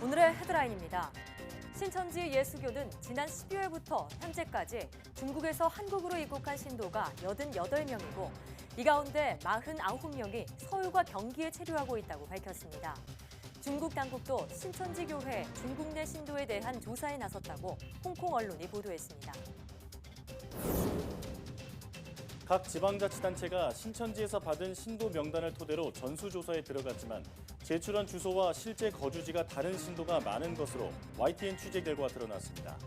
오늘의 헤드라인입니다. 신천지 예수교는 지난 12월부터 현재까지 중국에서 한국으로 입국한 신도가 88명이고 이 가운데 49명이 서울과 경기에 체류하고 있다고 밝혔습니다. 중국 당국도 신천지 교회 중국 내 신도에 대한 조사에 나섰다고 홍콩 언론이 보도했습니다. 각 지방자치단체가 신천지에서 받은 신도 명단을 토대로 전수조사에 들어갔지만 제출한 주소와 실제 거주지가 다른 신도가 많은 것으로 YTN 취재 결과가 드러났습니다.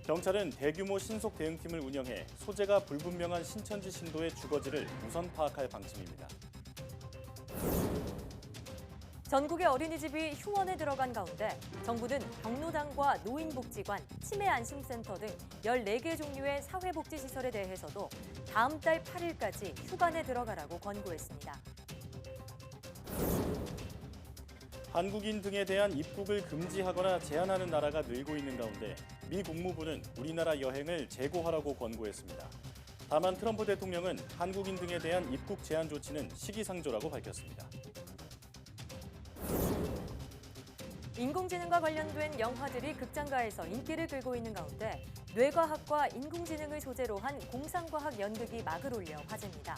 경찰은 대규모 신속 대응팀을 운영해 소재가 불분명한 신천지 신도의 주거지를 우선 파악할 방침입니다. 전국의 어린이집이 휴원에 들어간 가운데 정부는 경로당과 노인복지관, 치매안심센터 등 14개 종류의 사회복지시설에 대해서도 다음 달 8일까지 휴관에 들어가라고 권고했습니다. 한국인 등에 대한 입국을 금지하거나 제한하는 나라가 늘고 있는 가운데 미 국무부는 우리나라 여행을 재고하라고 권고했습니다. 다만 트럼프 대통령은 한국인 등에 대한 입국 제한 조치는 시기상조라고 밝혔습니다. 인공지능과 관련된 영화들이 극장가에서 인기를 끌고 있는 가운데 뇌과학과 인공지능을 소재로 한 공상과학 연극이 막을 올려 화제입니다.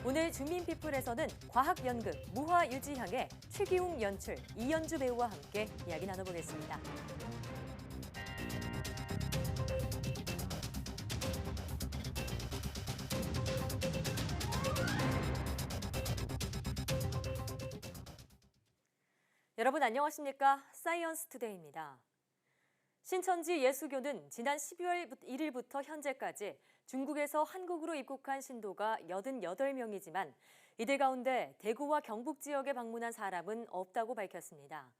오늘 주민피플에서는 과학 연극 무화유지향의 최기웅 연출, 이연주 배우와 함께 이야기 나눠보겠습니다. 여러분 안녕하십니까? 사이언스 투데이입니다. 신천지 예수교는 지난 12월 1일부터 현재까지 중국에서 한국으로 입국한 신도가 88명이지만 이들 가운데 대구와 경북 지역에 방문한 사람은 없다고 밝혔습니다.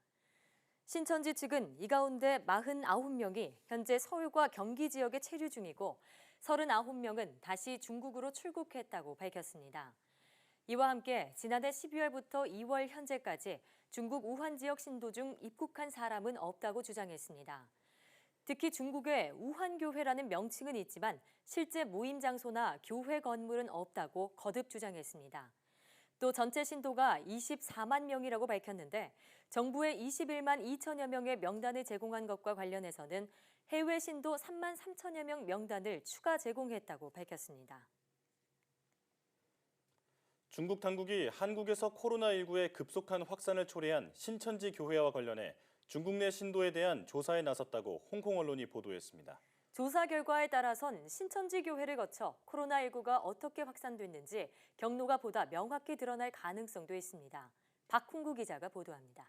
신천지 측은 이 가운데 49명이 현재 서울과 경기 지역에 체류 중이고 39명은 다시 중국으로 출국했다고 밝혔습니다. 이와 함께 지난해 12월부터 2월 현재까지 중국 우한 지역 신도 중 입국한 사람은 없다고 주장했습니다. 특히 중국의 우한교회라는 명칭은 있지만 실제 모임 장소나 교회 건물은 없다고 거듭 주장했습니다. 또 전체 신도가 24만 명이라고 밝혔는데 정부의 21만 2천여 명의 명단을 제공한 것과 관련해서는 해외 신도 3만 3천여 명 명단을 추가 제공했다고 밝혔습니다. 중국 당국이 한국에서 코로나19의 급속한 확산을 초래한 신천지 교회와 관련해 중국 내 신도에 대한 조사에 나섰다고 홍콩 언론이 보도했습니다. 조사 결과에 따라선 신천지 교회를 거쳐 코로나19가 어떻게 확산됐는지 경로가 보다 명확히 드러날 가능성도 있습니다. 박훈구 기자가 보도합니다.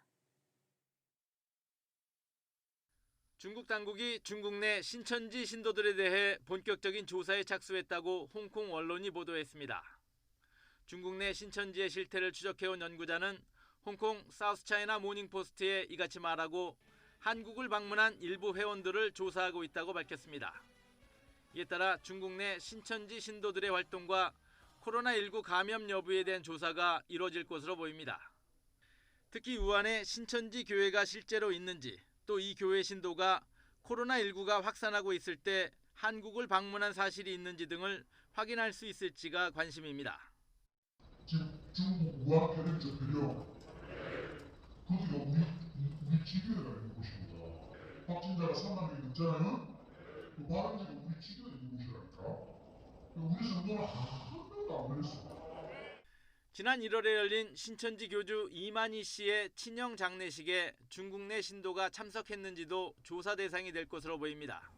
중국 당국이 중국 내 신천지 신도들에 대해 본격적인 조사에 착수했다고 홍콩 언론이 보도했습니다. 중국 내 신천지의 실태를 추적해온 연구자는 홍콩 사우스차이나 모닝포스트에 이같이 말하고 한국을 방문한 일부 회원들을 조사하고 있다고 밝혔습니다. 이에 따라 중국 내 신천지 신도들의 활동과 코로나19 감염 여부에 대한 조사가 이뤄질 것으로 보입니다. 특히 우한에 신천지 교회가 실제로 있는지 또 이 교회 신도가 코로나19가 확산하고 있을 때 한국을 방문한 사실이 있는지 등을 확인할 수 있을지가 관심입니다. 지금 중국 우한 텔레비전들이요. 거기가 우리 지교회가 있는 곳입니다. 확진자가 3만 명이 넘잖아요. 그 발원지가 우리 지교회 있는 곳이라니까. 우리 성도는 한 명도 안 걸렸습니다. 지난 1월에 열린 신천지 교주 이만희 씨의 친형 장례식에 중국 내 신도가 참석했는지도 조사 대상이 될 것으로 보입니다.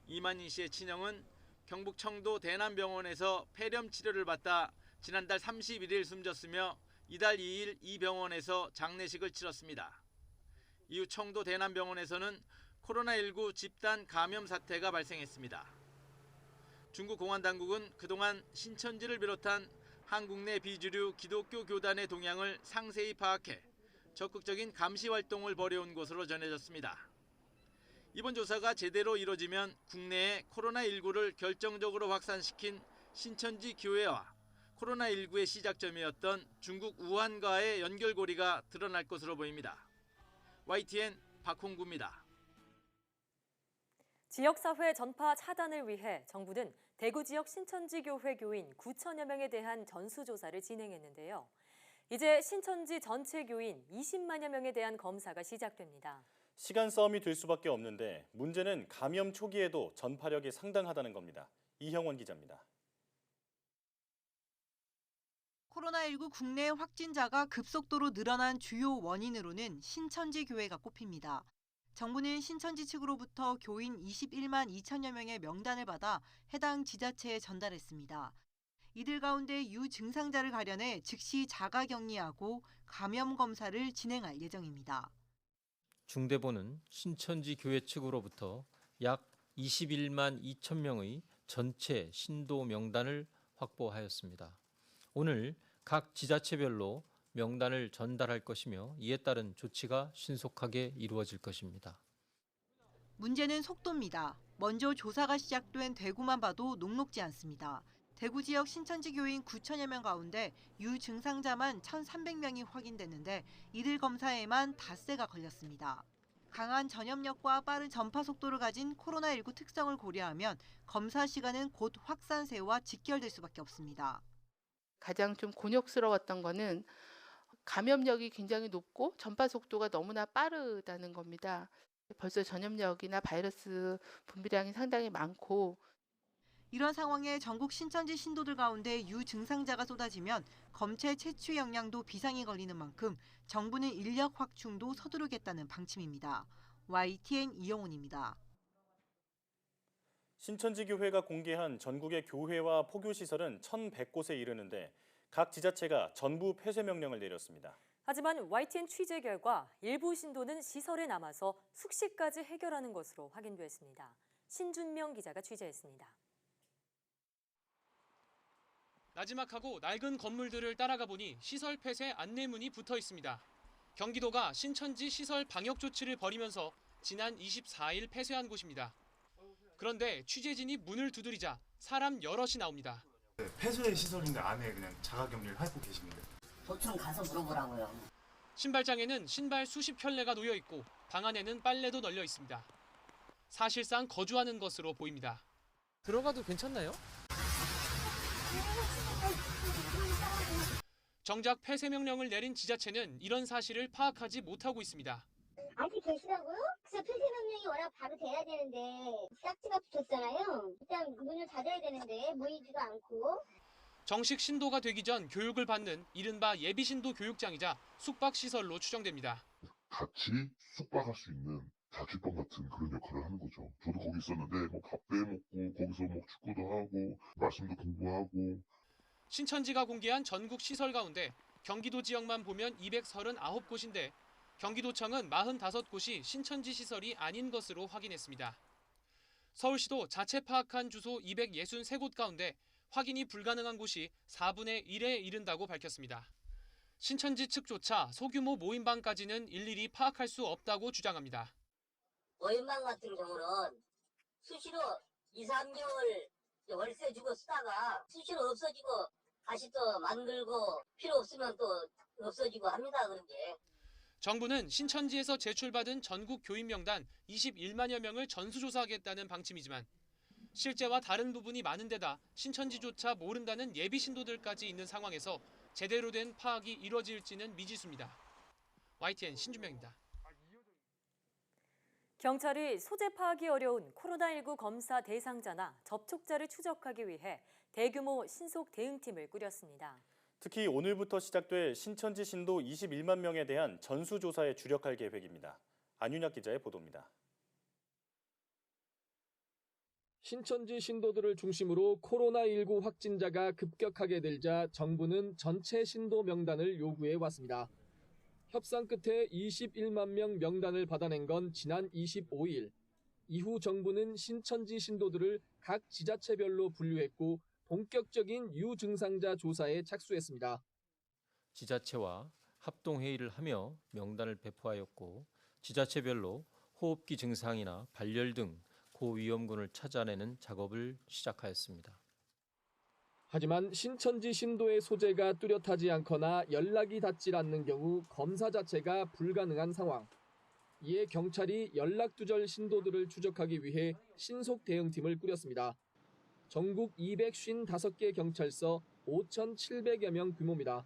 이만희 씨의 친형은 경북 청도 대남병원에서 폐렴 치료를 받다 지난달 31일 숨졌으며 이달 2일 이 병원에서 장례식을 치렀습니다. 이후 청도 대남병원에서는 코로나19 집단 감염 사태가 발생했습니다. 중국 공안당국은 그동안 신천지를 비롯한 한국 내 비주류 기독교 교단의 동향을 상세히 파악해 적극적인 감시 활동을 벌여온 것으로 전해졌습니다. 이번 조사가 제대로 이뤄지면 국내에 코로나19를 결정적으로 확산시킨 신천지 교회와 코로나19의 시작점이었던 중국 우한과의 연결고리가 드러날 것으로 보입니다. YTN 박홍구입니다. 지역사회 전파 차단을 위해 정부는 대구 지역 신천지 교회 교인 9천여 명에 대한 전수조사를 진행했는데요. 이제 신천지 전체 교인 20만여 명에 대한 검사가 시작됩니다. 시간 싸움이 될 수밖에 없는데 문제는 감염 초기에도 전파력이 상당하다는 겁니다. 이형원 기자입니다. 코로나19 국내 확진자가 급속도로 늘어난 주요 원인으로는 신천지 교회가 꼽힙니다. 정부는 신천지 측으로부터 교인 21만 2천여 명의 명단을 받아 해당 지자체에 전달했습니다. 이들 가운데 유증상자를 가려내 즉시 자가격리하고 감염 검사를 진행할 예정입니다. 중대본은 신천지 교회 측으로부터 약 21만 2천 명의 전체 신도 명단을 확보하였습니다. 오늘 각 지자체별로 명단을 전달할 것이며 이에 따른 조치가 신속하게 이루어질 것입니다. 문제는 속도입니다. 먼저 조사가 시작된 대구만 봐도 녹록지 않습니다. 대구 지역 신천지 교인 9천여 명 가운데 유증상자만 1,300명이 확인됐는데 이들 검사에만 닷새가 걸렸습니다. 강한 전염력과 빠른 전파 속도를 가진 코로나19 특성을 고려하면 검사 시간은 곧 확산세와 직결될 수밖에 없습니다. 가장 좀 곤욕스러웠던 거는 감염력이 굉장히 높고 전파 속도가 너무나 빠르다는 겁니다. 벌써 전염력이나 바이러스 분비량이 상당히 많고 이런 상황에 전국 신천지 신도들 가운데 유증상자가 쏟아지면 검체 채취 역량도 비상이 걸리는 만큼 정부는 인력 확충도 서두르겠다는 방침입니다. YTN 이영훈입니다. 신천지 교회가 공개한 전국의 교회와 포교시설은 1,100곳에 이르는데 각 지자체가 전부 폐쇄 명령을 내렸습니다. 하지만 YTN 취재 결과 일부 신도는 시설에 남아서 숙식까지 해결하는 것으로 확인됐습니다. 신준명 기자가 취재했습니다. 나지막하고 낡은 건물들을 따라가 보니 시설 폐쇄 안내문이 붙어 있습니다. 경기도가 신천지 시설 방역 조치를 벌이면서 지난 24일 폐쇄한 곳입니다. 그런데 취재진이 문을 두드리자 사람 여럿이 나옵니다. 폐쇄 시설인데 안에 그냥 자가격리를 하고 계십니다. 도청 가서 물어보라고요. 신발장에는 신발 수십 켤레가 놓여 있고 방 안에는 빨래도 널려 있습니다. 사실상 거주하는 것으로 보입니다. 들어가도 괜찮나요? 정작 폐쇄 명령을 내린 지자체는 이런 사실을 파악하지 못하고 있습니다. 아직 계시다고요? 그래서 폐쇄 명령이 워낙 바로 돼야 되는데 싹지가 붙었잖아요. 일단 문을 닫아야 되는데 모이지도 않고. 정식 신도가 되기 전 교육을 받는 이른바 예비신도 교육장이자 숙박시설로 추정됩니다. 같이 숙박할 수 있는 자취방 같은 그런 역할을 하는 거죠. 저도 거기 있었는데 뭐 밥 빼먹고 거기서 뭐 축구도 하고 말씀도 공부하고. 신천지가 공개한 전국 시설 가운데 경기도 지역만 보면 239곳인데 경기도청은 45곳이 신천지 시설이 아닌 것으로 확인했습니다. 서울시도 자체 파악한 주소 263곳 가운데 확인이 불가능한 곳이 4분의 1에 이른다고 밝혔습니다. 신천지 측조차 소규모 모임방까지는 일일이 파악할 수 없다고 주장합니다. 모임방 같은 경우는 수시로 2, 3개월 월세 주고 쓰다가 수시로 없어지고 다시 또 만들고 필요 없으면 또 없어지고 합니다. 그런 게. 정부는 신천지에서 제출받은 전국 교인 명단 21만여 명을 전수조사하겠다는 방침이지만 실제와 다른 부분이 많은 데다 신천지조차 모른다는 예비 신도들까지 있는 상황에서 제대로 된 파악이 이루어질지는 미지수입니다. YTN 신준명입니다. 경찰이 소재 파악이 어려운 코로나19 검사 대상자나 접촉자를 추적하기 위해 대규모 신속 대응팀을 꾸렸습니다. 특히 오늘부터 시작될 신천지 신도 21만 명에 대한 전수조사에 주력할 계획입니다. 안윤학 기자의 보도입니다. 신천지 신도들을 중심으로 코로나19 확진자가 급격하게 늘자 정부는 전체 신도 명단을 요구해 왔습니다. 협상 끝에 21만 명 명단을 받아낸 건 지난 25일. 이후 정부는 신천지 신도들을 각 지자체별로 분류했고 본격적인 유증상자 조사에 착수했습니다. 지자체와 합동회의를 하며 명단을 배포하였고 지자체별로 호흡기 증상이나 발열 등 고위험군을 찾아내는 작업을 시작하였습니다. 하지만 신천지 신도의 소재가 뚜렷하지 않거나 연락이 닿질 않는 경우 검사 자체가 불가능한 상황. 이에 경찰이 연락두절 신도들을 추적하기 위해 신속 대응팀을 꾸렸습니다. 전국 255개 경찰서 5,700여 명 규모입니다.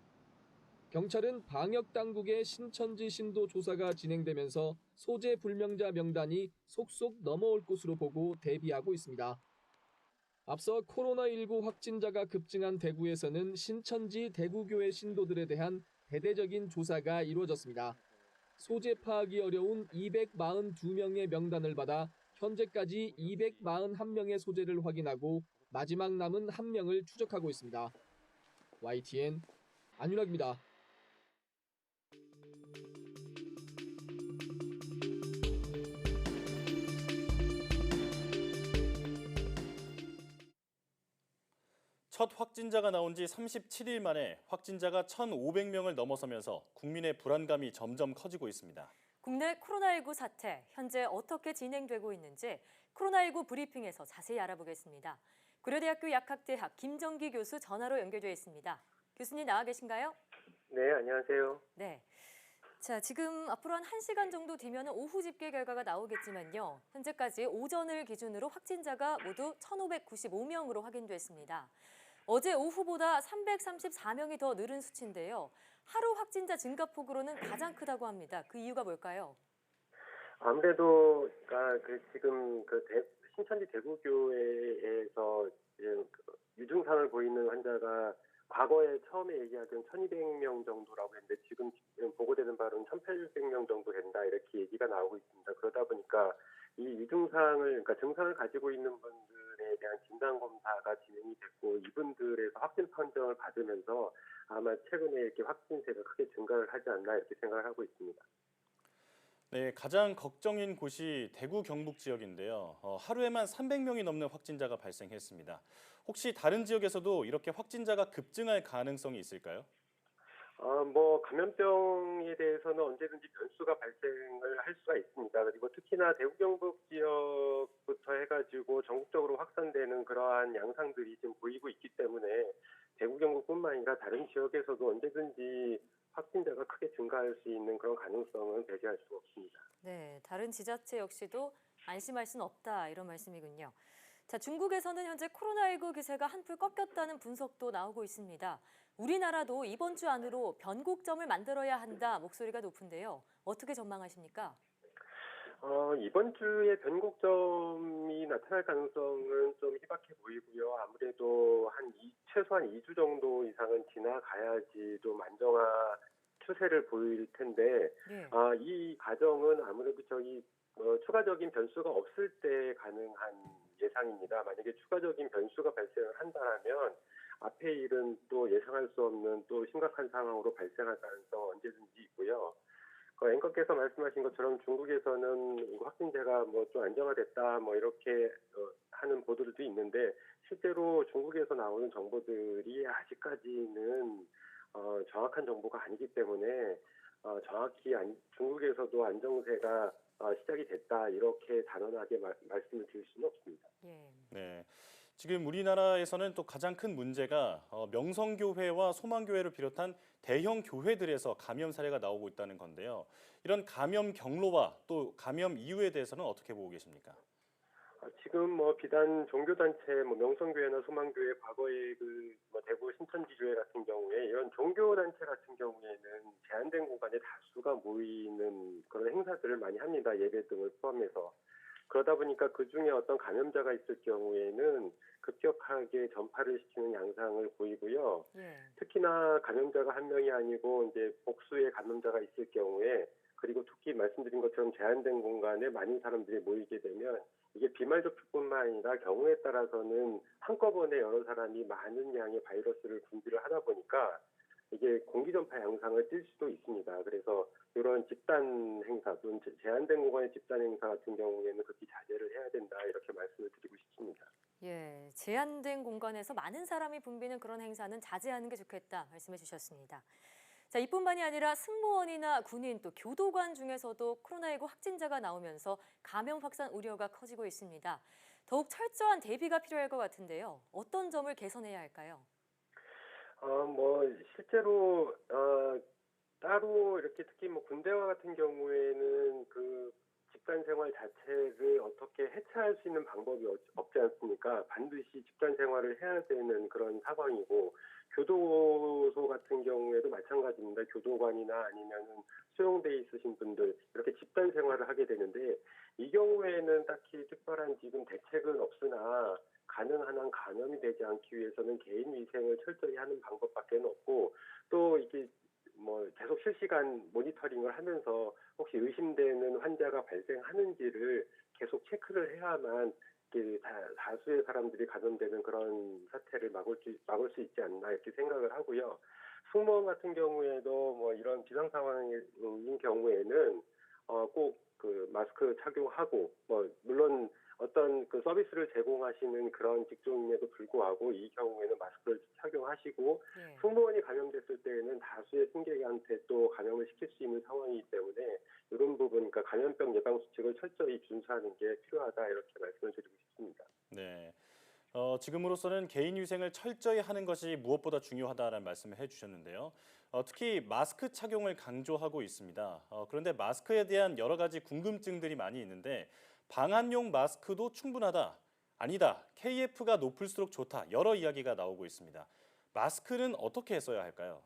경찰은 방역당국의 신천지 신도 조사가 진행되면서 소재 불명자 명단이 속속 넘어올 것으로 보고 대비하고 있습니다. 앞서 코로나19 확진자가 급증한 대구에서는 신천지 대구교회 신도들에 대한 대대적인 조사가 이루어졌습니다. 소재 파악이 어려운 242명의 명단을 받아 현재까지 241명의 소재를 확인하고 마지막 남은 1명을 추적하고 있습니다. YTN 안윤학입니다. 첫 확진자가 나온 지 37일 만에 확진자가 1,500명을 넘어서면서 국민의 불안감이 점점 커지고 있습니다. 국내 코로나19 사태, 현재 어떻게 진행되고 있는지 코로나19 브리핑에서 자세히 알아보겠습니다. 고려대학교 약학대학 김정기 교수 전화로 연결되어 있습니다. 교수님 나와 계신가요? 네, 안녕하세요. 네. 자, 지금 앞으로 한 1시간 정도 뒤면 오후 집계 결과가 나오겠지만요. 현재까지 오전을 기준으로 확진자가 모두 1,595명으로 확인됐습니다. 어제 오후보다 334명이 더 늘은 수치인데요. 하루 확진자 증가폭으로는 가장 크다고 합니다. 그 이유가 뭘까요? 아무래도 지금 신천지 대구교회에서 유증상을 보이는 환자가 과거에 처음에 얘기하던 1,200명 정도라고 했는데 지금 보고되는 바로는 1,800명 정도 된다 이렇게 얘기가 나오고 있습니다. 그러다 보니까 이 유증상을 증상을 가지고 있는 분들에 대한 진단 검사가 진행이 됐고 이분들에서 확진 판정을 받으면서 아마 최근에 이렇게 확진세가 크게 증가를 하지 않나 이렇게 생각을 하고 있습니다. 네, 가장 걱정인 곳이 대구 경북 지역인데요. 하루에만 300명이 넘는 확진자가 발생했습니다. 혹시 다른 지역에서도 이렇게 확진자가 급증할 가능성이 있을까요? 감염병에 대해서는 언제든지 변수가 발생을 할 수가 있습니다. 그리고 특히나 대구 경북 지역부터 해가지고 전국적으로 확산되는 그러한 양상들이 지금 보이고 있기 때문에 대구 경북뿐만 아니라 다른 지역에서도 언제든지 확진자가 크게 증가할 수 있는 그런 가능성은 배제할 수가 없습니다. 네, 다른 지자체 역시도 안심할 수는 없다 이런 말씀이군요. 자, 중국에서는 현재 코로나19 기세가 한풀 꺾였다는 분석도 나오고 있습니다. 우리나라도 이번 주 안으로 변곡점을 만들어야 한다 목소리가 높은데요. 어떻게 전망하십니까? 이번 주에 변곡점이 나타날 가능성은 좀 희박해 보이고요. 아무래도 최소한 2주 정도 이상은 지나가야지 좀 안정화 추세를 보일 텐데, 네. 이 과정은 아무래도 추가적인 변수가 없을 때 가능한 예상입니다. 만약에 추가적인 변수가 발생을 한다면 앞에 일은 또 예상할 수 없는 또 심각한 상황으로 발생할 가능성은 언제든지 있고요. 앵커께서 말씀하신 것처럼 중국에서는 확진자가 좀 안정화됐다 이렇게 하는 보도들도 있는데 실제로 중국에서 나오는 정보들이 아직까지는 정확한 정보가 아니기 때문에 정확히 중국에서도 안정세가 시작이 됐다 이렇게 단언하게 말씀을 드릴 수는 없습니다. 예. 네. 지금 우리나라에서는 또 가장 큰 문제가 명성교회와 소망교회를 비롯한 대형 교회들에서 감염 사례가 나오고 있다는 건데요. 이런 감염 경로와 또 감염 이유에 대해서는 어떻게 보고 계십니까? 지금 비단 종교단체 명성교회나 소망교회 과거에 대구 신천지교회 같은 경우에 이런 종교단체 같은 경우에는 제한된 공간에 다수가 모이는 그런 행사들을 많이 합니다. 예배 등을 포함해서. 그러다 보니까 그중에 어떤 감염자가 있을 경우에는 급격하게 전파를 시키는 양상을 보이고요. 예. 특히나 감염자가 한 명이 아니고 이제 복수의 감염자가 있을 경우에 그리고 특히 말씀드린 것처럼 제한된 공간에 많은 사람들이 모이게 되면 이게 비말접촉뿐만 아니라 경우에 따라서는 한꺼번에 여러 사람이 많은 양의 바이러스를 분비를 하다 보니까 이게 공기 전파 양상을 띌 수도 있습니다. 그래서 이런 집단 행사 또는 제한된 공간의 집단 행사 같은 경우에는 극히 자제를 해야 된다 이렇게 말씀을 드리고 싶습니다. 예, 제한된 공간에서 많은 사람이 붐비는 그런 행사는 자제하는 게 좋겠다 말씀해 주셨습니다. 자, 이뿐만이 아니라 승무원이나 군인 또 교도관 중에서도 코로나19 확진자가 나오면서 감염 확산 우려가 커지고 있습니다. 더욱 철저한 대비가 필요할 것 같은데요. 어떤 점을 개선해야 할까요? 실제로 따로 이렇게 특히 군대와 같은 경우에는 집단 생활 자체를 어떻게 해체할 수 있는 방법이 없지 않습니까? 반드시 집단 생활을 해야 되는 그런 상황이고, 교도소 같은 경우에도 마찬가지입니다. 교도관이나 아니면은 수용돼 있으신 분들 이렇게 집단 생활을 하게 되는데, 이 경우에는 딱히 특별한 지금 대책은 없으나 가능한 한 감염이 되지 않기 위해서는 개인 위생을 철저히 하는 방법밖에 없고, 또 이게 뭐 계속 실시간 모니터링을 하면서 혹시 의심되는 환자가 발생하는지를 계속 체크를 해야만 다수의 사람들이 감염되는 그런 사태를 막을 수 있지 않나 이렇게 생각을 하고요. 승무원 같은 경우에도 뭐 이런 비상 상황인 경우에는 꼭 그 마스크 착용하고, 뭐 물론 어떤 그 서비스를 제공하시는 그런 직종임에도 불구하고 이 경우에는 마스크를 착용하시고, 예. 승무원이 감염됐을 때에는 다수의 승객한테 또 감염을 시킬 수 있는 상황이기 때문에 이런 부분, 그러니까 감염병 예방 수칙을 철저히 준수하는 게 필요하다 이렇게 말씀을 드리고 싶습니다. 네. 지금으로서는 개인 위생을 철저히 하는 것이 무엇보다 중요하다는 말씀을 해주셨는데요. 특히 마스크 착용을 강조하고 있습니다. 그런데 마스크에 대한 여러 가지 궁금증들이 많이 있는데, 방한용 마스크도 충분하다, 아니다, KF가 높을수록 좋다, 여러 이야기가 나오고 있습니다. 마스크는 어떻게 써야 할까요?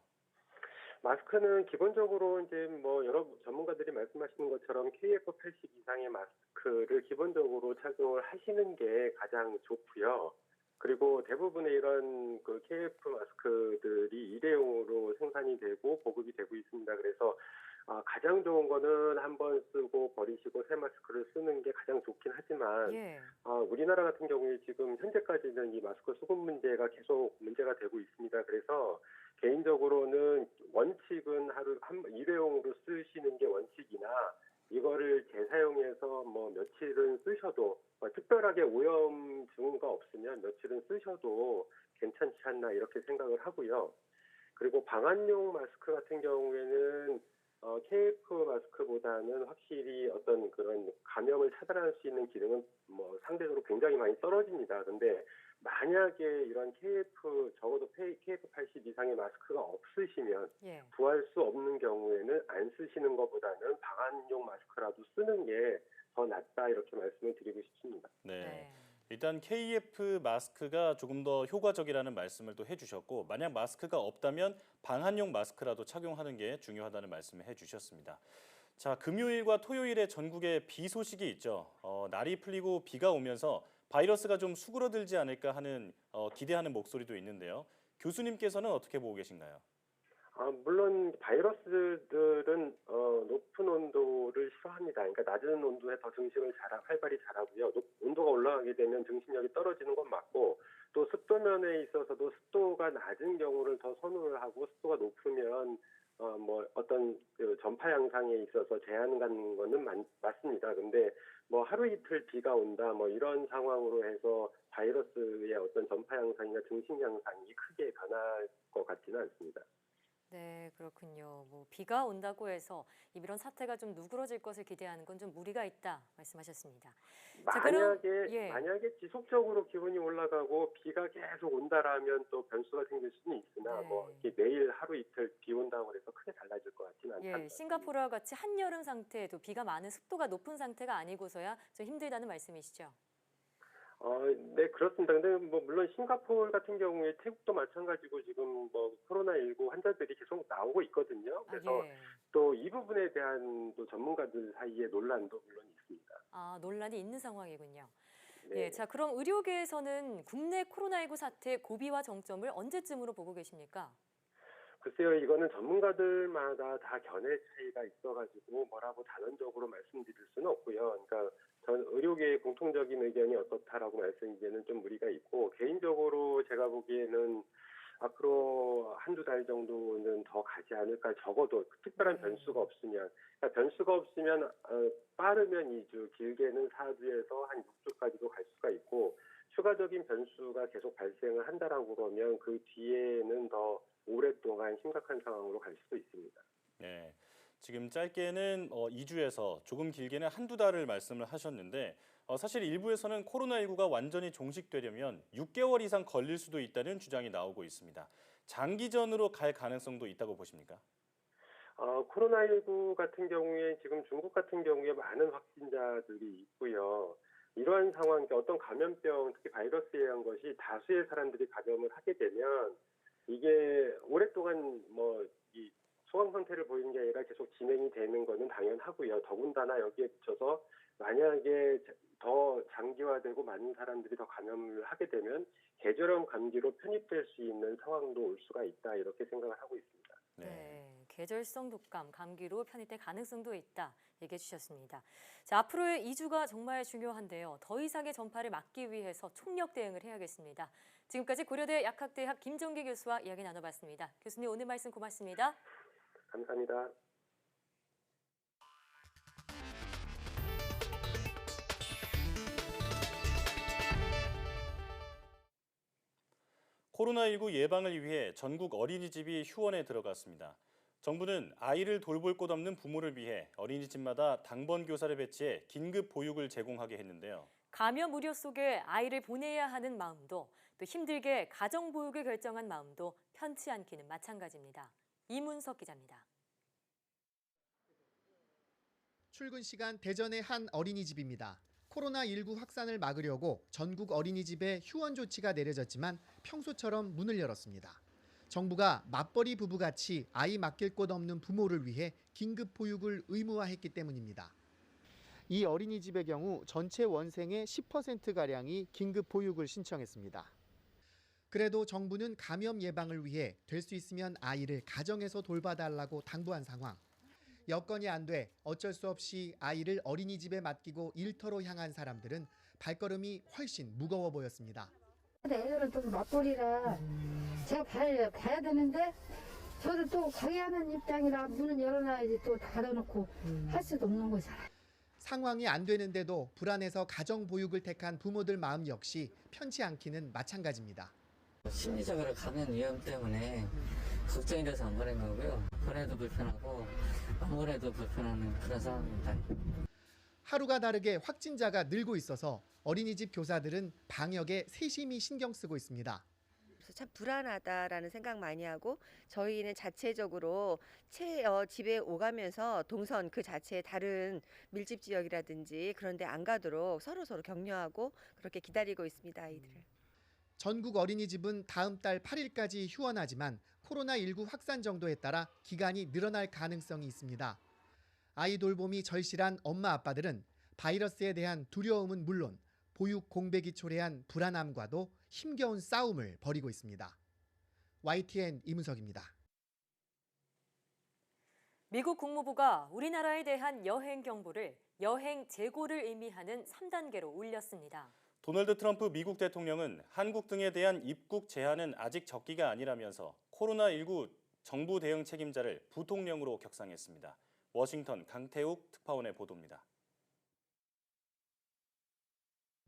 마스크는 기본적으로 이제 뭐 여러 전문가들이 말씀하시는 것처럼 KF80 이상의 마스크를 기본적으로 착용을 하시는 게 가장 좋고요. 그리고 대부분의 이런 그 KF 마스크들이 일회용으로 생산이 되고 보급이 되고 있습니다. 그래서 가장 좋은 거는 한 번 쓰고 버리시고 새 마스크를 쓰는 게 가장 좋긴 하지만, 예. 우리나라 같은 경우에 지금 현재까지는 이 마스크 수급 문제가 계속 문제가 되고 있습니다. 그래서 개인적으로는 원칙은 일회용으로 쓰시는 게 원칙이나, 이거를 재사용해서 뭐 며칠은 쓰셔도, 특별하게 오염 증후가 없으면 며칠은 쓰셔도 괜찮지 않나 이렇게 생각을 하고요. 그리고 방한용 마스크 같은 경우에는 KF 마스크보다는 확실히 어떤 그런 감염을 차단할 수 있는 기능은 뭐 상대적으로 굉장히 많이 떨어집니다. 근데 만약에 이런 적어도 KF80 이상의 마스크가 없으시면, 예. 구할 수 없는 경우에는 안 쓰시는 것보다는 방한용 마스크라도 쓰는 게 더 낫다 이렇게 말씀을 드리고 싶습니다. 네. 일단 KF 마스크가 조금 더 효과적이라는 말씀을 또 해주셨고, 만약 마스크가 없다면 방한용 마스크라도 착용하는 게 중요하다는 말씀을 해주셨습니다. 자, 금요일과 토요일에 전국에 비 소식이 있죠. 날이 풀리고 비가 오면서 바이러스가 좀 수그러들지 않을까 하는 기대하는 목소리도 있는데요. 교수님께서는 어떻게 보고 계신가요? 물론 바이러스들은 높은 온도를 싫어합니다. 그러니까 낮은 온도에 더 증식을 활발히 잘하고요. 온도가 올라가게 되면 증식력이 떨어지는 건 맞고, 또 습도 면에 있어서도 습도가 낮은 경우를 더 선호를 하고, 습도가 높으면 뭐 어떤 그 전파 양상에 있어서 제한 갖는 거는 맞습니다. 근데 뭐 하루 이틀 비가 온다 뭐 이런 상황으로 해서 바이러스의 어떤 전파 양상이나 증식 양상이 크게 변할 것 같지는 않습니다. 네, 그렇군요. 뭐 비가 온다고 해서 이런 사태가 좀 누그러질 것을 기대하는 건 좀 무리가 있다 말씀하셨습니다. 자, 만약에 지속적으로 기온이 올라가고 비가 계속 온다라면 또 변수가 생길 수는 있으나, 뭐 이렇게 매일 하루 이틀 비 온다고 해서 크게 달라질 것 같지는 않습니다. 예, 싱가포르와 같이 한여름 상태에도 비가 많은 습도가 높은 상태가 아니고서야 좀 힘들다는 말씀이시죠? 네, 그렇습니다. 근데 뭐 물론 싱가포르 같은 경우에 태국도 마찬가지고 지금 뭐 코로나19 환자들이 계속 나오고 있거든요. 그래서 또 이 부분에 대한 또 전문가들 사이에 논란도 물론 있습니다. 논란이 있는 상황이군요. 네. 예, 자, 그럼 의료계에서는 국내 코로나19 사태의 고비와 정점을 언제쯤으로 보고 계십니까? 글쎄요, 이거는 전문가들마다 다 견해 차이가 있어가지고 뭐라고 단언적으로 말씀드릴 수는 없고요. 그러니까 전 의료계의 공통적인 의견이 어떻다라고 말씀드리기에는 좀 무리가 있고, 개인적으로 제가 보기에는 앞으로 한두 달 정도는 더 가지 않을까, 적어도 특별한 변수가 없으면. 그러니까 변수가 없으면 빠르면 2주, 길게는 4주에서 한 6주까지도 갈 수가 있고, 추가적인 변수가 계속 발생을 한다라고 그러면 그 뒤에는 더 오랫동안 심각한 상황으로 갈 수도 있습니다. 네, 지금 짧게는 2주에서 조금 길게는 한두 달을 말씀을 하셨는데, 사실 일부에서는 코로나19가 완전히 종식되려면 6개월 이상 걸릴 수도 있다는 주장이 나오고 있습니다. 장기전으로 갈 가능성도 있다고 보십니까? 코로나19 같은 경우에 지금 중국 같은 경우에 많은 확진자들이 있고요. 이러한 상황, 어떤 감염병, 특히 바이러스에 의한 것이 다수의 사람들이 감염을 하게 되면 이게 오랫동안 이 소강 상태를 보이는 게 아니라 계속 진행이 되는 거는 당연하고요. 더군다나 여기에 붙여서 만약에 더 장기화되고 많은 사람들이 더 감염을 하게 되면 계절형 감기로 편입될 수 있는 상황도 올 수가 있다 이렇게 생각을 하고 있습니다. 네, 계절성 독감, 감기로 편입될 가능성도 있다 얘기해 주셨습니다. 자, 앞으로의 2주가 정말 중요한데요. 더 이상의 전파를 막기 위해서 총력 대응을 해야겠습니다. 지금까지 고려대 약학대학 김정기 교수와 이야기 나눠봤습니다. 교수님 오늘 말씀 고맙습니다. 감사합니다. 코로나19 예방을 위해 전국 어린이집이 휴원에 들어갔습니다. 정부는 아이를 돌볼 곳 없는 부모를 위해 어린이집마다 당번 교사를 배치해 긴급 보육을 제공하게 했는데요. 감염 우려 속에 아이를 보내야 하는 마음도 또 힘들게 가정보육을 결정한 마음도 편치 않기는 마찬가지입니다. 이문석 기자입니다. 출근 시간 대전의 한 어린이집입니다. 코로나19 확산을 막으려고 전국 어린이집에 휴원 조치가 내려졌지만 평소처럼 문을 열었습니다. 정부가 맞벌이 부부같이 아이 맡길 곳 없는 부모를 위해 긴급 보육을 의무화했기 때문입니다. 이 어린이집의 경우 전체 원생의 10%가량이 긴급 보육을 신청했습니다. 그래도 정부는 감염 예방을 위해 될 수 있으면 아이를 가정에서 돌봐달라고 당부한 상황. 여건이 안 돼 어쩔 수 없이 아이를 어린이집에 맡기고 일터로 향한 사람들은 발걸음이 훨씬 무거워 보였습니다. 애들은 또 맞벌이라 제가 봐야 되는데 저도 또 가게 하는 입장이라 문은 열어놔야지 또 닫아놓고 할 수도 없는 거잖아요. 상황이 안 되는데도 불안해서 가정보육을 택한 부모들 마음 역시 편치 않기는 마찬가지입니다. 심리적으로 감염 위험 때문에 걱정이 돼서 안 보낸 거고요. 보내도 불편하고 안 보내도 불편한 그런 상황입니다. 하루가 다르게 확진자가 늘고 있어서 어린이집 교사들은 방역에 세심히 신경 쓰고 있습니다. 참 불안하다라는 생각 많이 하고 저희는 자체적으로 집에 오가면서 동선 그 자체에 다른 밀집 지역이라든지 그런 데 안 가도록 서로 격려하고 그렇게 기다리고 있습니다. 아이들을. 전국 어린이집은 다음 달 8일까지 휴원하지만 코로나19 확산 정도에 따라 기간이 늘어날 가능성이 있습니다. 아이 돌봄이 절실한 엄마 아빠들은 바이러스에 대한 두려움은 물론 보육 공백이 초래한 불안함과도 힘겨운 싸움을 벌이고 있습니다. YTN 이문석입니다. 미국 국무부가 우리나라에 대한 여행 경보를 여행 재고를 의미하는 3단계로 올렸습니다. 도널드 트럼프 미국 대통령은 한국 등에 대한 입국 제한은 아직 적기가 아니라면서 코로나19 정부 대응 책임자를 부통령으로 격상했습니다. 워싱턴 강태욱 특파원의 보도입니다.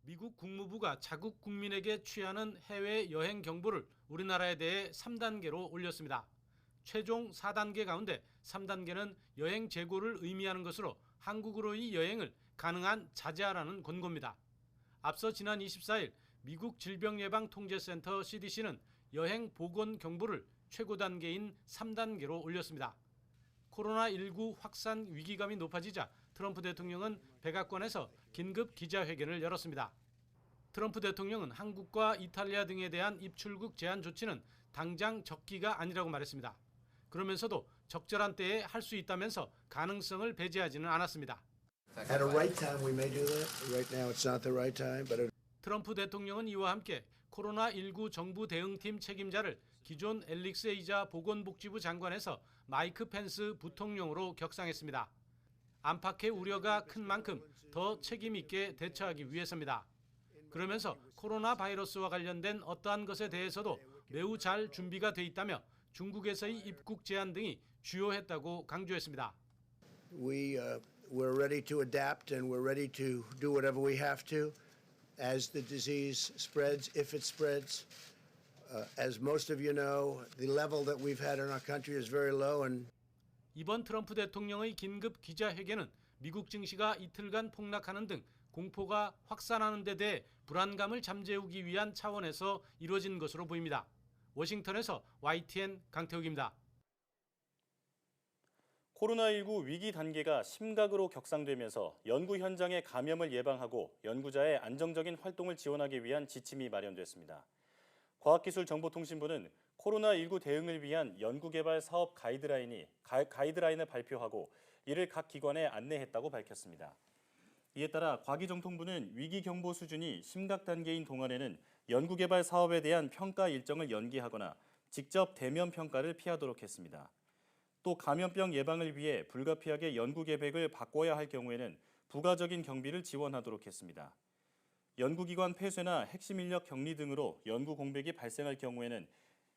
미국 국무부가 자국 국민에게 취하는 해외 여행 경보를 우리나라에 대해 3단계로 올렸습니다. 최종 4단계 가운데 3단계는 여행 재고를 의미하는 것으로 한국으로의 여행을 가능한 자제하라는 권고입니다. 앞서 지난 24일 미국 질병예방통제센터 CDC는 여행 보건 경보를 최고 단계인 3단계로 올렸습니다. 코로나19 확산 위기감이 높아지자 트럼프 대통령은 백악관에서 긴급 기자회견을 열었습니다. 트럼프 대통령은 한국과 이탈리아 등에 대한 입출국 제한 조치는 당장 적기가 아니라고 말했습니다. 그러면서도 적절한 때에 할 수 있다면서 가능성을 배제하지는 않았습니다. At a right time we may do that. Right now it's not the right time, but 트럼프 대통령은 이와 함께 코로나19 정부 대응팀 책임자를 기존 앨릭스 에이자 보건복지부 장관에서 마이크 펜스 부통령으로 격상했습니다. 안팎의 우려가 큰 만큼 더 책임 있게 대처하기 위해서입니다. 그러면서 코로나 바이러스와 관련된 어떠한 것에 대해서도 매우 잘 준비가 돼 있다며 중국에서의 입국 제한 등이 주요했다고 강조했습니다. We're ready to adapt and we're ready to do whatever we have to as the disease spreads, if it spreads. As most of you know, the level that we've had in our country is very low and 이번 트럼프 대통령의 긴급 기자회견은 미국 증시가 이틀간 폭락하는 등 공포가 확산하는 데 대해 불안감을 잠재우기 위한 차원에서 이루어진 것으로 보입니다. 워싱턴에서 YTN 강태욱입니다. 코로나19 위기 단계가 심각으로 격상되면서 연구 현장의 감염을 예방하고 연구자의 안정적인 활동을 지원하기 위한 지침이 마련됐습니다. 과학기술정보통신부는 코로나19 대응을 위한 연구개발 사업 가이드라인을 발표하고 이를 각 기관에 안내했다고 밝혔습니다. 이에 따라 과기정통부는 위기 경보 수준이 심각 단계인 동안에는 연구개발 사업에 대한 평가 일정을 연기하거나 직접 대면 평가를 피하도록 했습니다. 또 감염병 예방을 위해 불가피하게 연구 계획을 바꿔야 할 경우에는 부가적인 경비를 지원하도록 했습니다. 연구기관 폐쇄나 핵심 인력 격리 등으로 연구 공백이 발생할 경우에는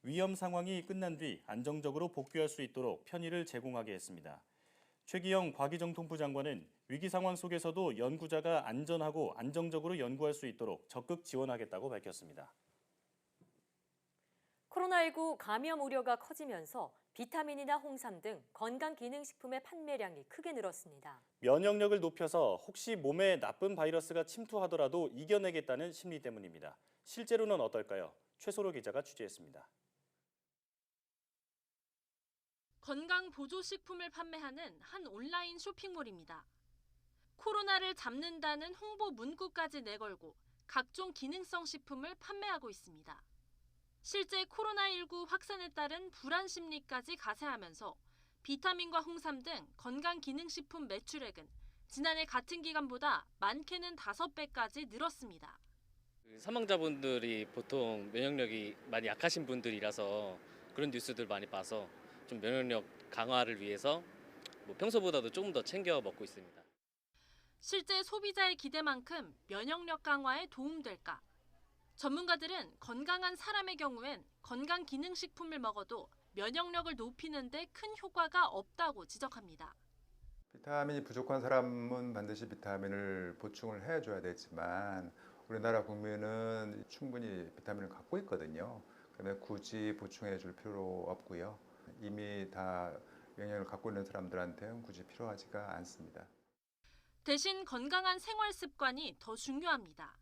위험 상황이 끝난 뒤 안정적으로 복귀할 수 있도록 편의를 제공하게 했습니다. 최기영 과기정통부 장관은 위기 상황 속에서도 연구자가 안전하고 안정적으로 연구할 수 있도록 적극 지원하겠다고 밝혔습니다. 코로나19 감염 우려가 커지면서 비타민이나 홍삼 등 건강기능식품의 판매량이 크게 늘었습니다. 면역력을 높여서 혹시 몸에 나쁜 바이러스가 침투하더라도 이겨내겠다는 심리 때문입니다. 실제로는 어떨까요? 최소로 기자가 취재했습니다. 건강보조식품을 판매하는 한 온라인 쇼핑몰입니다. 코로나를 잡는다는 홍보 문구까지 내걸고 각종 기능성 식품을 판매하고 있습니다. 실제 코로나19 확산에 따른 불안 심리까지 가세하면서 비타민과 홍삼 등 건강기능식품 매출액은 지난해 같은 기간보다 많게는 5배까지 늘었습니다. 사망자분들이 보통 면역력이 많이 약하신 분들이라서 그런 뉴스들 많이 봐서 좀 면역력 강화를 위해서 평소보다도 조금 더 챙겨 먹고 있습니다. 실제 소비자의 기대만큼 면역력 강화에 도움될까? 전문가들은 건강한 사람의 경우엔 건강기능식품을 먹어도 면역력을 높이는 데 큰 효과가 없다고 지적합니다. 비타민이 부족한 사람은 반드시 비타민을 보충을 해줘야 되지만 우리나라 국민은 충분히 비타민을 갖고 있거든요. 그러면 굳이 보충해 줄 필요 없고요. 이미 다 영양을 갖고 있는 사람들한테는 굳이 필요하지가 않습니다. 대신 건강한 생활 습관이 더 중요합니다.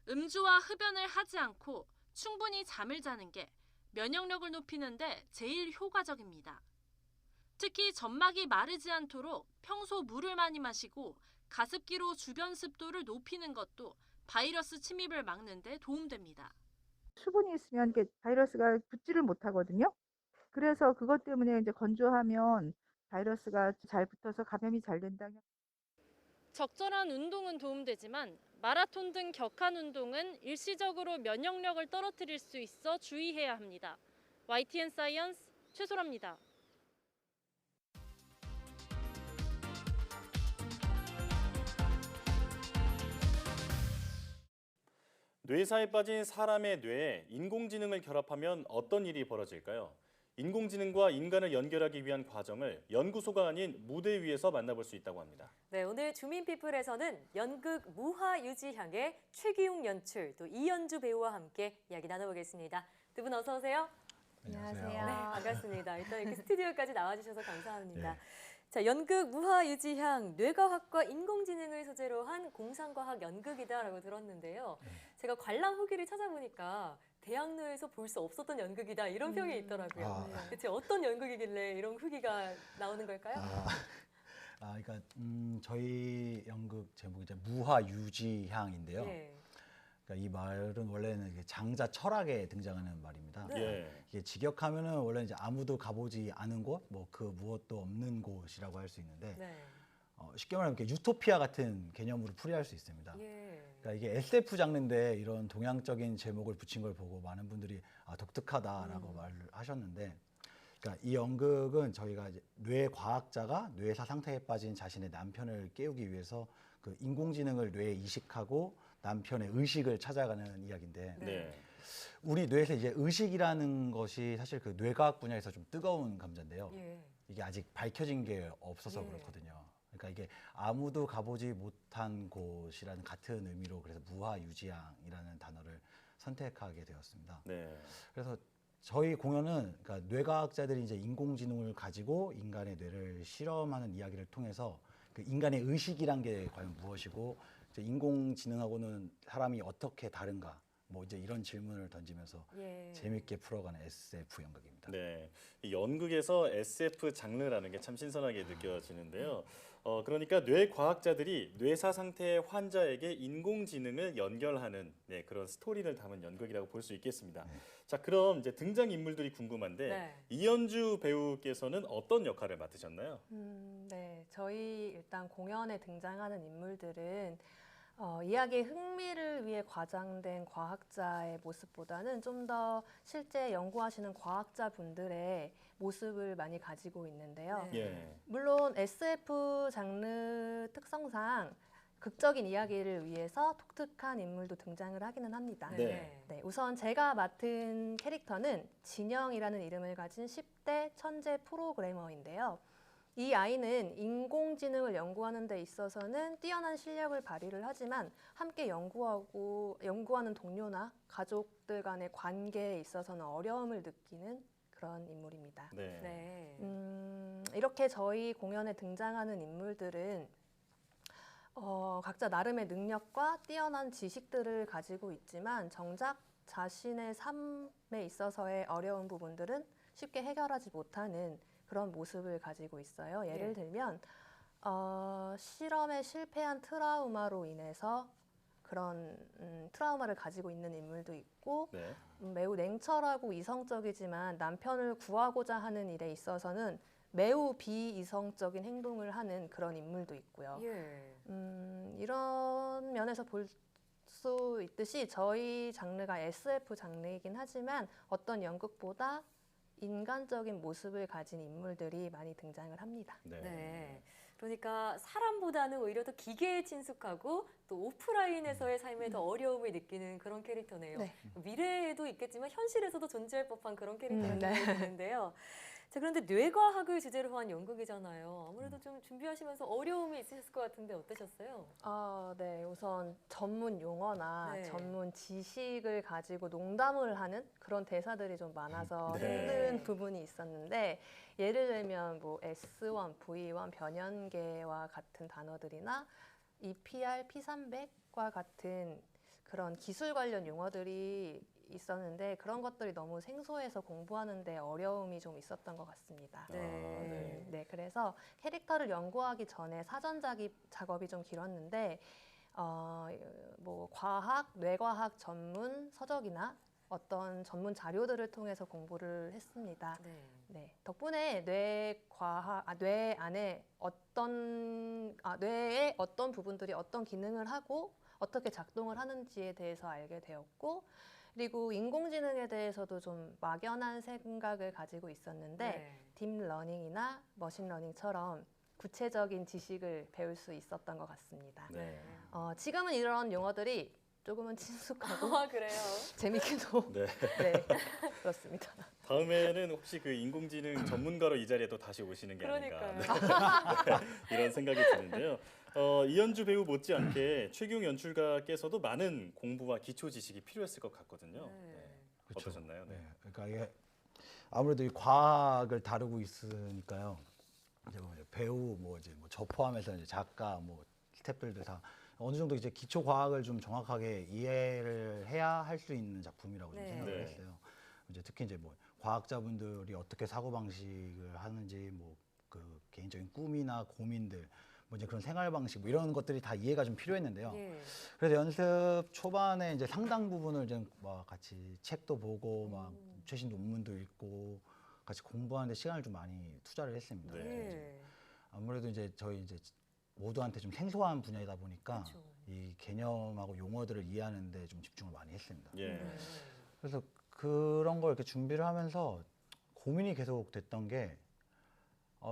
음주와 흡연을 하지 않고 충분히 잠을 자는 게 면역력을 높이는 데 제일 효과적입니다. 특히 점막이 마르지 않도록 평소 물을 많이 마시고 가습기로 주변 습도를 높이는 것도 바이러스 침입을 막는 데 도움됩니다. 수분이 있으면 이렇게 바이러스가 붙지를 못하거든요. 그래서 그것 때문에 이제 건조하면 바이러스가 잘 붙어서 감염이 잘 된다. 적절한 운동은 도움되지만 마라톤 등 격한 운동은 일시적으로 면역력을 떨어뜨릴 수 있어 주의해야 합니다. YTN 사이언스 최소라입니다. 뇌사에 빠진 사람의 뇌에 인공지능을 결합하면 어떤 일이 벌어질까요? 인공지능과 인간을 연결하기 위한 과정을 연구소가 아닌 무대 위에서 만나볼 수 있다고 합니다. 네, 오늘 주민피플에서는 연극 무화유지향의 최기웅 연출, 또 이연주 배우와 함께 이야기 나눠보겠습니다. 두 분 어서 오세요. 안녕하세요. 네, 반갑습니다. 일단 이렇게 스튜디오까지 나와주셔서 감사합니다. 네. 자, 연극 무화유지향, 뇌과학과 인공지능을 소재로 한 공상과학 연극이다라고 들었는데요. 제가 관람 후기를 찾아보니까 대학로에서 볼 수 없었던 연극이다 이런 평이 있더라고요. 대체 어떤 연극이길래 이런 후기가 나오는 걸까요? 그러니까 저희 연극 제목이 이제 무화유지향인데요. 네. 그러니까 이 말은 원래는 장자 철학에 등장하는 말입니다. 네. 이게 직역하면은 원래 이제 아무도 가보지 않은 곳, 뭐 그 무엇도 없는 곳이라고 할 수 있는데 네. 쉽게 말하면 이렇게 유토피아 같은 개념으로 풀이할 수 있습니다. 그러니까 이게 SF 장르인데 이런 동양적인 제목을 붙인 걸 보고 많은 분들이 독특하다라고 말을 하셨는데, 그러니까 이 연극은 저희가 이제 뇌 과학자가 뇌사 상태에 빠진 자신의 남편을 깨우기 위해서 그 인공지능을 뇌에 이식하고 남편의 의식을 찾아가는 이야기인데, 네. 우리 뇌에서 이제 의식이라는 것이 사실 그 뇌과학 분야에서 좀 뜨거운 감자인데요. 이게 아직 밝혀진 게 없어서 그렇거든요. 그러니까 이게 아무도 가보지 못한 곳이라는 같은 의미로 그래서 무화유지향이라는 단어를 선택하게 되었습니다. 네. 그래서 저희 공연은 그러니까 뇌과학자들이 이제 인공지능을 가지고 인간의 뇌를 실험하는 이야기를 통해서 그 인간의 의식이란 게 과연 무엇이고 이제 인공지능하고는 사람이 어떻게 다른가, 뭐 이제 이런 질문을 던지면서 예. 재밌게 풀어가는 SF 연극입니다. 네, 이 연극에서 SF 장르라는 게 참 신선하게 느껴지는데요. 그러니까 뇌과학자들이 뇌사 상태의 환자에게 인공지능을 연결하는 그런 스토리를 담은 연극이라고 볼 수 있겠습니다. 자, 그럼 이제 등장 인물들이 궁금한데 네. 이연주 배우께서는 어떤 역할을 맡으셨나요? 네, 저희 일단 공연에 등장하는 인물들은 이야기의 흥미를 위해 과장된 과학자의 모습보다는 좀 더 실제 연구하시는 과학자분들의 모습을 많이 가지고 있는데요. 예. 물론 SF 장르 특성상 극적인 이야기를 위해서 독특한 인물도 등장을 하기는 합니다. 네. 네, 우선 제가 맡은 캐릭터는 진영이라는 이름을 가진 10대 천재 프로그래머인데요. 이 아이는 인공지능을 연구하는 데 있어서는 뛰어난 실력을 발휘를 하지만 함께 연구하는 동료나 가족들 간의 관계에 있어서는 어려움을 느끼는 그런 인물입니다. 네. 이렇게 저희 공연에 등장하는 인물들은 각자 나름의 능력과 뛰어난 지식들을 가지고 있지만 정작 자신의 삶에 있어서의 어려운 부분들은 쉽게 해결하지 못하는 그런 모습을 가지고 있어요. 예를 들면 실험에 실패한 트라우마로 인해서 그런 트라우마를 가지고 있는 인물도 있고 매우 냉철하고 이성적이지만 남편을 구하고자 하는 일에 있어서는 매우 비이성적인 행동을 하는 그런 인물도 있고요. 이런 면에서 볼 수 있듯이 저희 장르가 SF 장르이긴 하지만 어떤 연극보다 인간적인 모습을 가진 인물들이 많이 등장을 합니다. 네. 그러니까 사람보다는 오히려 더 기계에 친숙하고 또 오프라인에서의 삶에 더 어려움을 느끼는 그런 캐릭터네요. 네. 미래에도 있겠지만 현실에서도 존재할 법한 그런 캐릭터가 네. 되는데요. 자, 그런데 뇌과학을 주제로 한 연극이잖아요. 아무래도 좀 준비하시면서 어려움이 있으셨을 것 같은데 어떠셨어요? 네. 우선 전문 용어나 네. 전문 지식을 가지고 농담을 하는 그런 대사들이 좀 많아서 네. 힘든 부분이 있었는데 예를 들면 뭐 S1, V1, 변연계와 같은 단어들이나 EPR, P300과 같은 그런 기술 관련 용어들이 있었는데 그런 것들이 너무 생소해서 공부하는데 어려움이 좀 있었던 것 같습니다. 네, 그래서 캐릭터를 연구하기 전에 사전 작업이 좀 길었는데 뭐 과학, 뇌과학 전문 서적이나 어떤 전문 자료들을 통해서 공부를 했습니다. 네, 덕분에 뇌의 어떤 부분들이 어떤 기능을 하고 어떻게 작동을 하는지에 대해서 알게 되었고 그리고 인공지능에 대해서도 좀 막연한 생각을 가지고 있었는데 딥러닝이나 머신러닝처럼 구체적인 지식을 배울 수 있었던 것 같습니다. 지금은 이런 용어들이 조금은 친숙하고 그래요? 재밌게도 네. 그렇습니다. 다음에는 혹시 그 인공지능 전문가로 이 자리에 또 다시 오시는 게 아닌가 이런 생각이 드는데요. 이연주 배우 못지않게 최규용 연출가께서도 많은 공부와 기초 지식이 필요했을 것 같거든요. 그렇죠. 어떠셨나요? 그러니까 이게 아무래도 이 과학을 다루고 있으니까요. 이제 뭐 배우 저 포함해서 이제 작가 스태프들도 다 어느 정도 이제 기초 과학을 좀 정확하게 이해를 해야 할 수 있는 작품이라고 좀 생각을 했어요. 이제 특히 이제 과학자분들이 어떻게 사고 방식을 하는지 그 개인적인 꿈이나 고민들 이제 그런 생활 방식 이런 것들이 다 이해가 좀 필요했는데요. 그래서 연습 초반에 이제 상당 부분을 좀 같이 책도 보고 최신 논문도 읽고 같이 공부하는데 시간을 좀 많이 투자를 했습니다. 아무래도 이제 저희 모두한테 좀 생소한 분야이다 보니까 이 개념하고 용어들을 이해하는데 좀 집중을 많이 했습니다. 그래서 그런 걸 이렇게 준비를 하면서 고민이 계속 됐던 게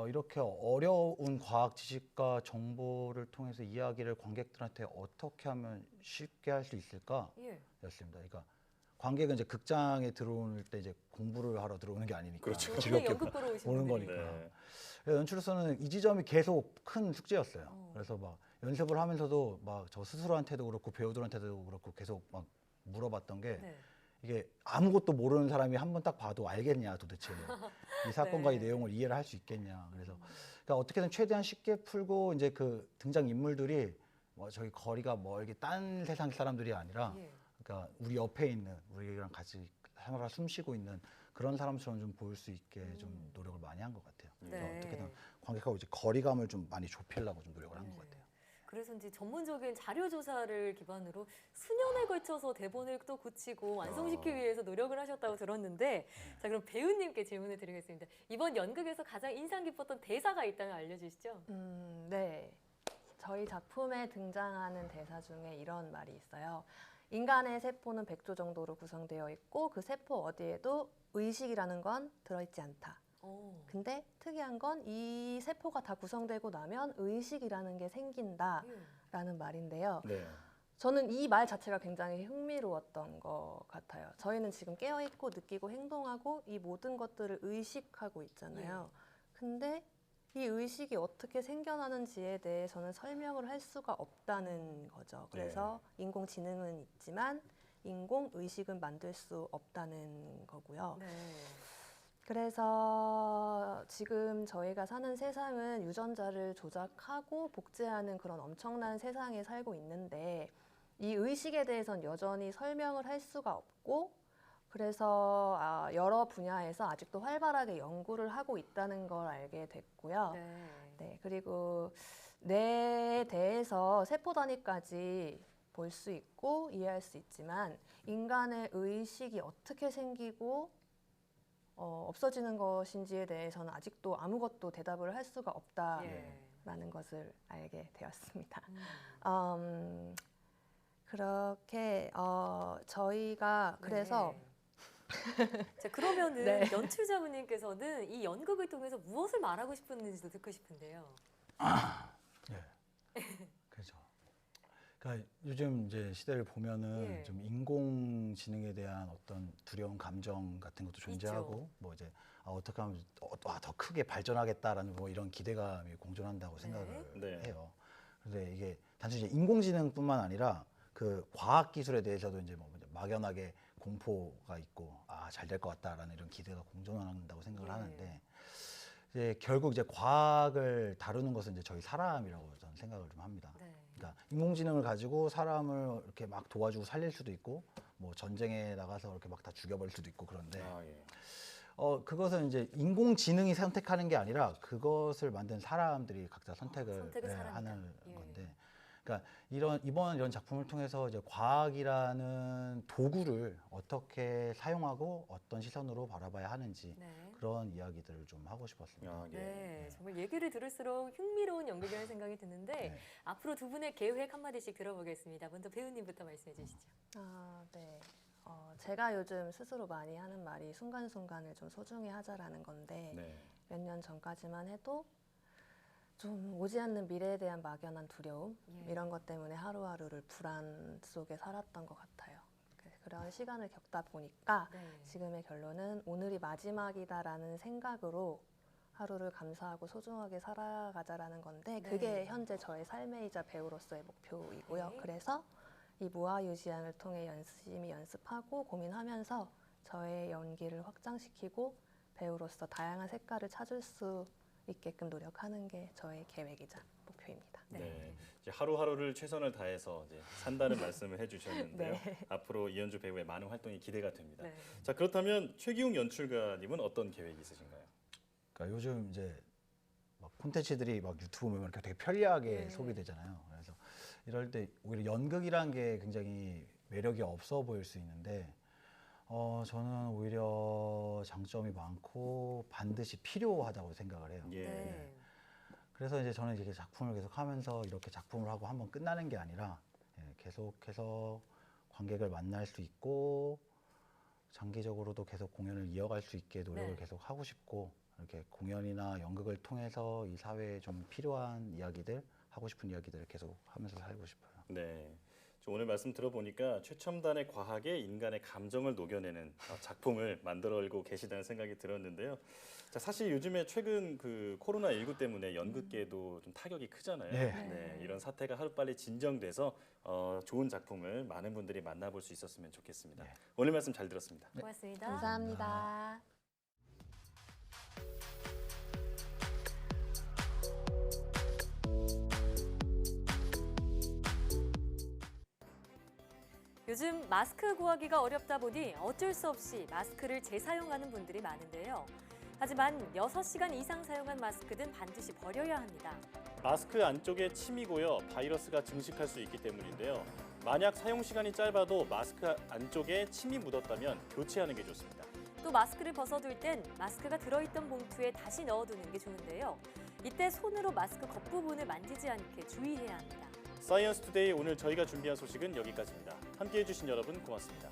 이렇게 어려운 과학 지식과 정보를 통해서 이야기를 관객들한테 어떻게 하면 쉽게 할 수 있을까였습니다. 그러니까 관객은 이제 극장에 들어올 때 이제 공부를 하러 들어오는 게 아니니까 즐겁게 보는 거니까. 그래서 연출로서는 이 지점이 계속 큰 숙제였어요. 그래서 연습을 하면서도 저 스스로한테도 그렇고 배우들한테도 그렇고 계속 물어봤던 게 이게 아무것도 모르는 사람이 한 번 딱 봐도 알겠냐 도대체 이 사건과 이 내용을 이해를 할 수 있겠냐. 그래서 그러니까 어떻게든 최대한 쉽게 풀고 이제 그 등장 인물들이 저기 거리가 멀게 딴 세상 사람들이 아니라 그러니까 우리 옆에 있는 우리랑 같이 살아 숨쉬고 있는 그런 사람처럼 좀 보일 수 있게 좀 노력을 많이 한 것 같아요. 그래서 네. 어떻게든 관객하고 이제 거리감을 좀 많이 좁히려고 좀 노력을 한 것 같아요. 그래서인지 전문적인 자료 조사를 기반으로 수년에 걸쳐서 대본을 또 고치고 완성시키기 위해서 노력을 하셨다고 들었는데, 자 그럼 배우님께 질문을 드리겠습니다. 이번 연극에서 가장 인상 깊었던 대사가 있다면 알려주시죠. 네. 저희 작품에 등장하는 대사 중에 이런 말이 있어요. 인간의 세포는 100조 정도로 구성되어 있고 그 세포 어디에도 의식이라는 건 들어있지 않다. 근데 특이한 건 이 세포가 다 구성되고 나면 의식이라는 게 생긴다라는 말인데요. 네. 저는 이 말 자체가 굉장히 흥미로웠던 것 같아요. 저희는 지금 깨어있고 느끼고 행동하고 이 모든 것들을 의식하고 있잖아요. 근데 이 의식이 어떻게 생겨나는지에 대해서는 설명을 할 수가 없다는 거죠. 그래서 인공지능은 있지만 인공의식은 만들 수 없다는 거고요. 그래서 지금 저희가 사는 세상은 유전자를 조작하고 복제하는 그런 엄청난 세상에 살고 있는데 이 의식에 대해서는 여전히 설명을 할 수가 없고, 그래서 여러 분야에서 아직도 활발하게 연구를 하고 있다는 걸 알게 됐고요. 네, 그리고 뇌에 대해서 세포 단위까지 볼 수 있고 이해할 수 있지만 인간의 의식이 어떻게 생기고 없어지는 것인지에 대해서는 아직도 아무것도 대답을 할 수가 없다라는 것을 알게 되었습니다. 그렇게 저희가 그래서 자, 그러면은 네. 연출자분님께서는 이 연극을 통해서 무엇을 말하고 싶었는지도 듣고 싶은데요. 그렇죠. 그러니까 요즘 이제 시대를 보면은 좀 인공지능에 대한 어떤 두려운 감정 같은 것도 존재하고, 뭐 이제 어떻게 하면 더 크게 발전하겠다라는 뭐 이런 기대감이 공존한다고 생각을 해요. 근데 이게 단순히 이제 인공지능뿐만 아니라 그 과학 기술에 대해서도 이제 뭐 막연하게 공포가 있고 잘 될 것 같다라는 이런 기대가 공존한다고 생각을 하는데, 이제 결국 이제 과학을 다루는 것은 이제 저희 사람이라고 저는 생각을 좀 합니다. 그러니까 인공지능을 가지고 사람을 이렇게 막 도와주고 살릴 수도 있고, 뭐 전쟁에 나가서 이렇게 막 다 죽여버릴 수도 있고 그런데, 그것은 이제 인공지능이 선택하는 게 아니라 그것을 만든 사람들이 각자 선택을 하는 건데, 그러니까 이번 이런 작품을 통해서 이제 과학이라는 도구를 어떻게 사용하고 어떤 시선으로 바라봐야 하는지 그런 이야기들을 좀 하고 싶었습니다. 정말 얘기를 들을수록 흥미로운 연극이라는 생각이 드는데 앞으로 두 분의 계획 한마디씩 들어보겠습니다. 먼저 배우님부터 말씀해 주시죠. 네. 제가 요즘 스스로 많이 하는 말이 순간순간을 좀 소중히 하자라는 건데, 몇 년 전까지만 해도 좀 오지 않는 미래에 대한 막연한 두려움, 이런 것 때문에 하루하루를 불안 속에 살았던 것 같아요. 그런 시간을 겪다 보니까 지금의 결론은 오늘이 마지막이다라는 생각으로 하루를 감사하고 소중하게 살아가자라는 건데, 그게 현재 저의 삶이자 배우로서의 목표이고요. 그래서 이 무아유지양을 통해 열심히 연습하고 고민하면서 저의 연기를 확장시키고 배우로서 다양한 색깔을 찾을 수 있게끔 노력하는 게 저의 계획이자 목표입니다. 이제 하루하루를 최선을 다해서 이제 산다는 말씀을 해주셨는데요. 앞으로 이현주 배우의 많은 활동이 기대가 됩니다. 자, 그렇다면 최기웅 연출가님은 어떤 계획이 있으신가요? 그러니까 요즘 이제 막 콘텐츠들이 막 유튜브 보면 이렇게 되게 편리하게 소비되잖아요. 그래서 이럴 때 오히려 연극이란 게 굉장히 매력이 없어 보일 수 있는데, 저는 오히려 장점이 많고 반드시 필요하다고 생각을 해요. 그래서 이제 저는 이렇게 작품을 계속 하면서 이렇게 작품을 하고 한번 끝나는 게 아니라 계속해서 관객을 만날 수 있고 장기적으로도 계속 공연을 이어갈 수 있게 노력을 계속 하고 싶고, 이렇게 공연이나 연극을 통해서 이 사회에 좀 필요한 이야기들, 하고 싶은 이야기들을 계속 하면서 살고 싶어요. 오늘 말씀 들어보니까 최첨단의 과학에 인간의 감정을 녹여내는 작품을 만들어내고 계시다는 생각이 들었는데요. 자, 사실 요즘에 최근 그 코로나19 때문에 연극계도 좀 타격이 크잖아요. 이런 사태가 하루빨리 진정돼서 좋은 작품을 많은 분들이 만나볼 수 있었으면 좋겠습니다. 오늘 말씀 잘 들었습니다. 고맙습니다. 감사합니다. 요즘 마스크 구하기가 어렵다 보니 어쩔 수 없이 마스크를 재사용하는 분들이 많은데요. 하지만 6시간 이상 사용한 마스크는 반드시 버려야 합니다. 마스크 안쪽에 침이 고여 바이러스가 증식할 수 있기 때문인데요. 만약 사용 시간이 짧아도 마스크 안쪽에 침이 묻었다면 교체하는 게 좋습니다. 또 마스크를 벗어둘 땐 마스크가 들어있던 봉투에 다시 넣어두는 게 좋은데요. 이때 손으로 마스크 겉부분을 만지지 않게 주의해야 합니다. 사이언스 투데이 오늘 저희가 준비한 소식은 여기까지입니다. 함께해 주신 여러분 고맙습니다.